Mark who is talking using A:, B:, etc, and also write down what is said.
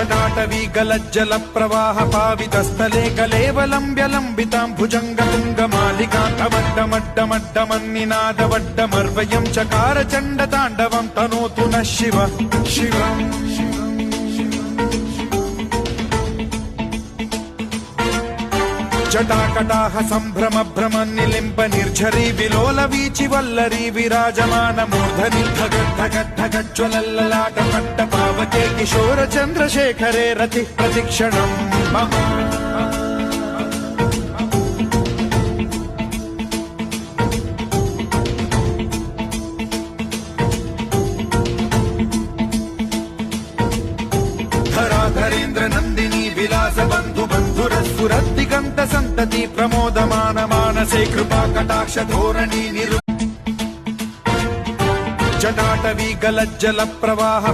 A: जटाटवी गलज्जल प्रवाह पावितस्थले कलेवलम्ब्य लम्बितां भुजङ्गतुङ्गमालिकान्तमड्डमड्डमड्डमन्निनादवड्डमर्वयं चकार चण्डताण्डवं तनोतु नः शिव शिवम् जटाकटाह सम्भ्रम भ्रम निलिम्ब निर्झरी विलोल वीचि वल्लरी विराजमान मूर्धनि धगद्धगद्धगज्ज्वलल्ललाट पट्ट पावके किशोर चन्द्रशेखरे रति प्रतिक्षणम् मम धराधरेन्द्र नन्दिनी विलास बन्धु बन्धुरस्फुरद्दिगन्त सन्तति प्रमोदमान मानसे कृपा कटाक्ष धोरणी निरु जटाटवी गलज्जल प्रवाह